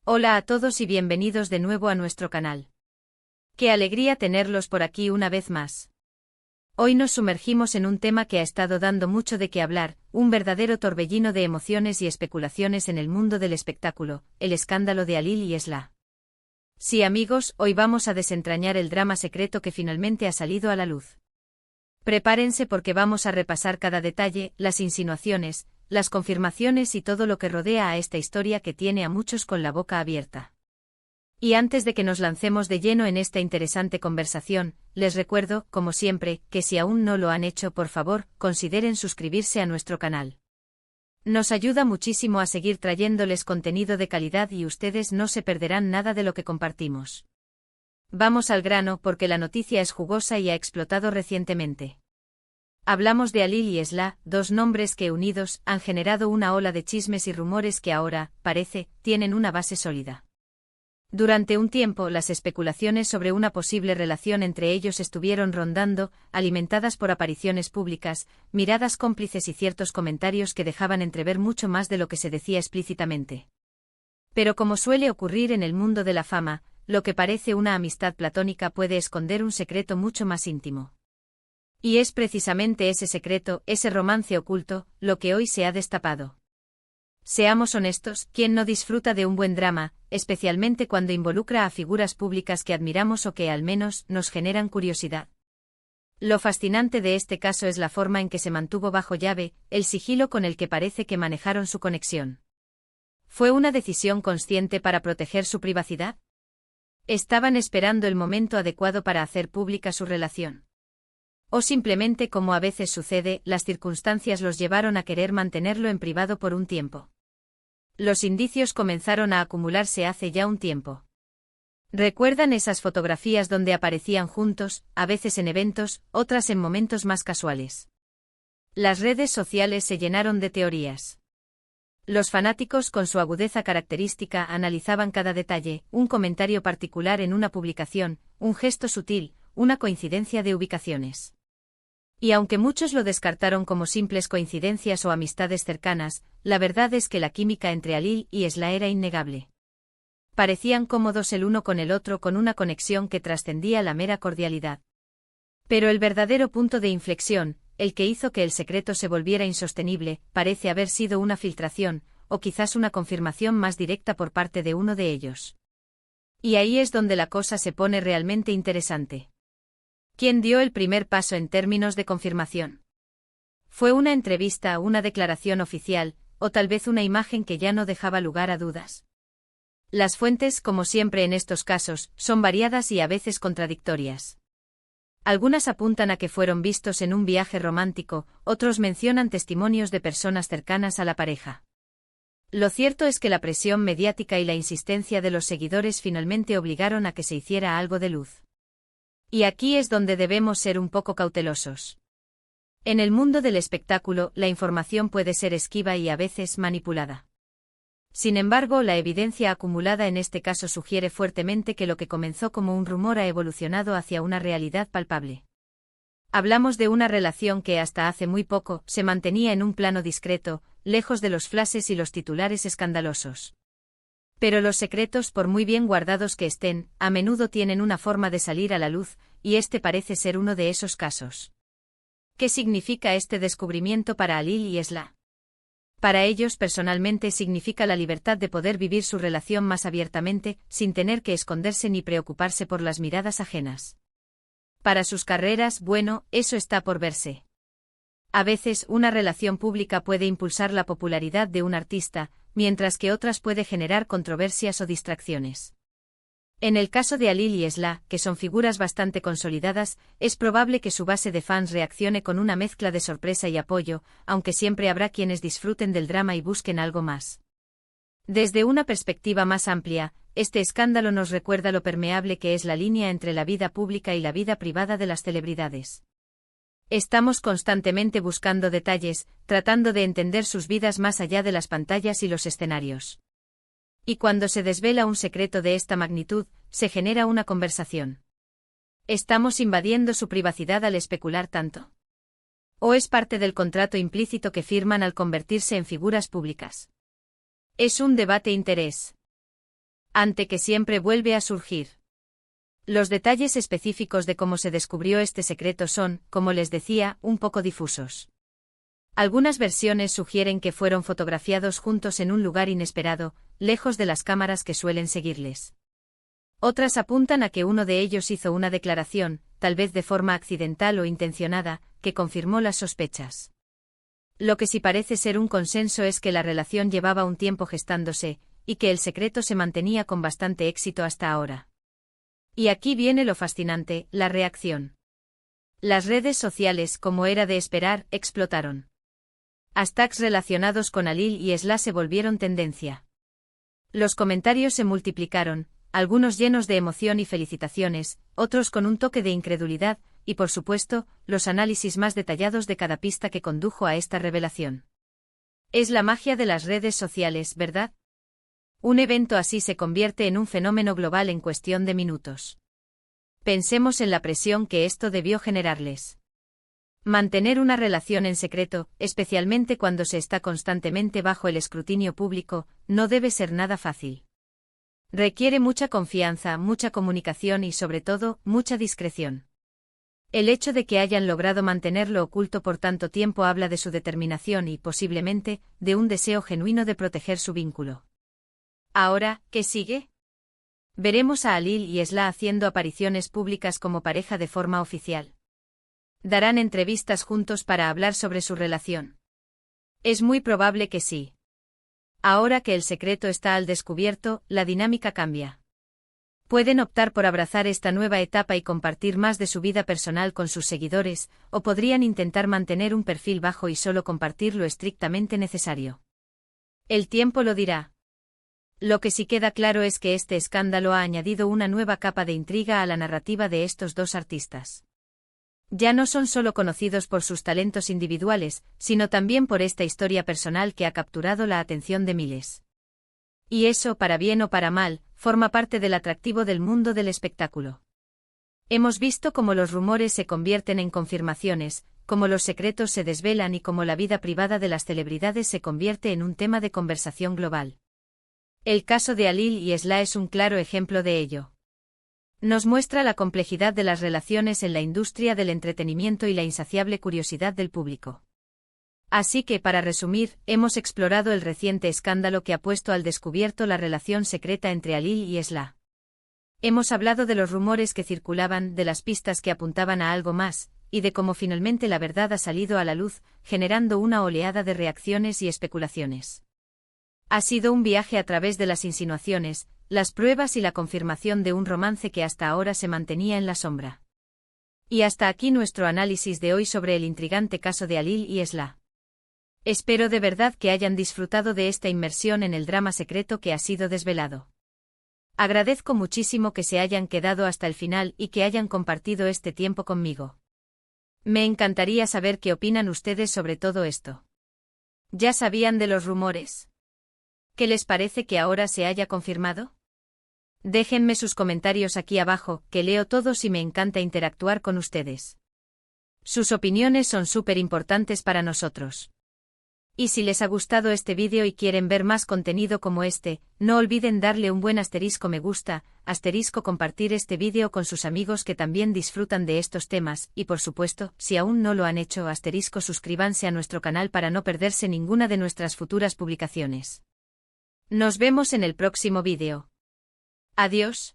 Hola a todos y bienvenidos de nuevo a nuestro canal. Qué alegría tenerlos por aquí una vez más. Hoy nos sumergimos en un tema que ha estado dando mucho de qué hablar, un verdadero torbellino de emociones y especulaciones en el mundo del espectáculo, el escándalo de Halil y Esla. Sí amigos, hoy vamos a desentrañar el drama secreto que finalmente ha salido a la luz. Prepárense porque vamos a repasar cada detalle, las insinuaciones, las confirmaciones y todo lo que rodea a esta historia que tiene a muchos con la boca abierta. Y antes de que nos lancemos de lleno en esta interesante conversación, les recuerdo, como siempre, que si aún no lo han hecho, por favor, consideren suscribirse a nuestro canal. Nos ayuda muchísimo a seguir trayéndoles contenido de calidad y ustedes no se perderán nada de lo que compartimos. Vamos al grano porque la noticia es jugosa y ha explotado recientemente. Hablamos de Halil y Esla, dos nombres que unidos han generado una ola de chismes y rumores que ahora, parece, tienen una base sólida. Durante un tiempo las especulaciones sobre una posible relación entre ellos estuvieron rondando, alimentadas por apariciones públicas, miradas cómplices y ciertos comentarios que dejaban entrever mucho más de lo que se decía explícitamente. Pero como suele ocurrir en el mundo de la fama, lo que parece una amistad platónica puede esconder un secreto mucho más íntimo. Y es precisamente ese secreto, ese romance oculto, lo que hoy se ha destapado. Seamos honestos, ¿quién no disfruta de un buen drama, especialmente cuando involucra a figuras públicas que admiramos o que al menos nos generan curiosidad? Lo fascinante de este caso es la forma en que se mantuvo bajo llave, el sigilo con el que parece que manejaron su conexión. ¿Fue una decisión consciente para proteger su privacidad? ¿Estaban esperando el momento adecuado para hacer pública su relación? ¿O simplemente, como a veces sucede, las circunstancias los llevaron a querer mantenerlo en privado por un tiempo? Los indicios comenzaron a acumularse hace ya un tiempo. ¿Recuerdan esas fotografías donde aparecían juntos, a veces en eventos, otras en momentos más casuales? Las redes sociales se llenaron de teorías. Los fanáticos con su agudeza característica analizaban cada detalle, un comentario particular en una publicación, un gesto sutil, una coincidencia de ubicaciones. Y aunque muchos lo descartaron como simples coincidencias o amistades cercanas, la verdad es que la química entre Halil y Esla era innegable. Parecían cómodos el uno con el otro con una conexión que trascendía la mera cordialidad. Pero el verdadero punto de inflexión, el que hizo que el secreto se volviera insostenible, parece haber sido una filtración, o quizás una confirmación más directa por parte de uno de ellos. Y ahí es donde la cosa se pone realmente interesante. ¿Quién dio el primer paso en términos de confirmación? ¿Fue una entrevista, una declaración oficial, o tal vez una imagen que ya no dejaba lugar a dudas? Las fuentes, como siempre en estos casos, son variadas y a veces contradictorias. Algunas apuntan a que fueron vistos en un viaje romántico, otros mencionan testimonios de personas cercanas a la pareja. Lo cierto es que la presión mediática y la insistencia de los seguidores finalmente obligaron a que se hiciera algo de luz. Y aquí es donde debemos ser un poco cautelosos. En el mundo del espectáculo, la información puede ser esquiva y a veces manipulada. Sin embargo, la evidencia acumulada en este caso sugiere fuertemente que lo que comenzó como un rumor ha evolucionado hacia una realidad palpable. Hablamos de una relación que hasta hace muy poco se mantenía en un plano discreto, lejos de los flashes y los titulares escandalosos. Pero los secretos, por muy bien guardados que estén, a menudo tienen una forma de salir a la luz, y este parece ser uno de esos casos. ¿Qué significa este descubrimiento para Halil y Esla? Para ellos personalmente significa la libertad de poder vivir su relación más abiertamente, sin tener que esconderse ni preocuparse por las miradas ajenas. Para sus carreras, bueno, eso está por verse. A veces una relación pública puede impulsar la popularidad de un artista, mientras que otras puede generar controversias o distracciones. En el caso de Halil y Esla, que son figuras bastante consolidadas, es probable que su base de fans reaccione con una mezcla de sorpresa y apoyo, aunque siempre habrá quienes disfruten del drama y busquen algo más. Desde una perspectiva más amplia, este escándalo nos recuerda lo permeable que es la línea entre la vida pública y la vida privada de las celebridades. Estamos constantemente buscando detalles, tratando de entender sus vidas más allá de las pantallas y los escenarios. Y cuando se desvela un secreto de esta magnitud, se genera una conversación. ¿Estamos invadiendo su privacidad al especular tanto? ¿O es parte del contrato implícito que firman al convertirse en figuras públicas? Es un debate interés. ante que siempre vuelve a surgir. Los detalles específicos de cómo se descubrió este secreto son, como les decía, un poco difusos. Algunas versiones sugieren que fueron fotografiados juntos en un lugar inesperado, lejos de las cámaras que suelen seguirles. Otras apuntan a que uno de ellos hizo una declaración, tal vez de forma accidental o intencionada, que confirmó las sospechas. Lo que sí parece ser un consenso es que la relación llevaba un tiempo gestándose, y que el secreto se mantenía con bastante éxito hasta ahora. Y aquí viene lo fascinante, la reacción. Las redes sociales, como era de esperar, explotaron. Hashtags relacionados con Halil y Esla se volvieron tendencia. Los comentarios se multiplicaron, algunos llenos de emoción y felicitaciones, otros con un toque de incredulidad, y por supuesto, los análisis más detallados de cada pista que condujo a esta revelación. Es la magia de las redes sociales, ¿verdad? Un evento así se convierte en un fenómeno global en cuestión de minutos. Pensemos en la presión que esto debió generarles. Mantener una relación en secreto, especialmente cuando se está constantemente bajo el escrutinio público, no debe ser nada fácil. Requiere mucha confianza, mucha comunicación y sobre todo, mucha discreción. El hecho de que hayan logrado mantenerlo oculto por tanto tiempo habla de su determinación y, posiblemente, de un deseo genuino de proteger su vínculo. Ahora, ¿qué sigue? Veremos a Halil y Esla haciendo apariciones públicas como pareja de forma oficial. ¿Darán entrevistas juntos para hablar sobre su relación? Es muy probable que sí. Ahora que el secreto está al descubierto, la dinámica cambia. Pueden optar por abrazar esta nueva etapa y compartir más de su vida personal con sus seguidores, o podrían intentar mantener un perfil bajo y solo compartir lo estrictamente necesario. El tiempo lo dirá. Lo que sí queda claro es que este escándalo ha añadido una nueva capa de intriga a la narrativa de estos dos artistas. Ya no son solo conocidos por sus talentos individuales, sino también por esta historia personal que ha capturado la atención de miles. Y eso, para bien o para mal, forma parte del atractivo del mundo del espectáculo. Hemos visto cómo los rumores se convierten en confirmaciones, cómo los secretos se desvelan y cómo la vida privada de las celebridades se convierte en un tema de conversación global. El caso de Halil y Esla es un claro ejemplo de ello. Nos muestra la complejidad de las relaciones en la industria del entretenimiento y la insaciable curiosidad del público. Así que, para resumir, hemos explorado el reciente escándalo que ha puesto al descubierto la relación secreta entre Halil y Esla. Hemos hablado de los rumores que circulaban, de las pistas que apuntaban a algo más, y de cómo finalmente la verdad ha salido a la luz, generando una oleada de reacciones y especulaciones. Ha sido un viaje a través de las insinuaciones, las pruebas y la confirmación de un romance que hasta ahora se mantenía en la sombra. Y hasta aquí nuestro análisis de hoy sobre el intrigante caso de Halil y Esla. Espero de verdad que hayan disfrutado de esta inmersión en el drama secreto que ha sido desvelado. Agradezco muchísimo que se hayan quedado hasta el final y que hayan compartido este tiempo conmigo. Me encantaría saber qué opinan ustedes sobre todo esto. ¿Ya sabían de los rumores? ¿Qué les parece que ahora se haya confirmado? Déjenme sus comentarios aquí abajo, que leo todos y me encanta interactuar con ustedes. Sus opiniones son súper importantes para nosotros. Y si les ha gustado este vídeo y quieren ver más contenido como este, no olviden darle un buen asterisco me gusta, asterisco compartir este vídeo con sus amigos que también disfrutan de estos temas, y por supuesto, si aún no lo han hecho asterisco suscríbanse a nuestro canal para no perderse ninguna de nuestras futuras publicaciones. Nos vemos en el próximo vídeo. Adiós.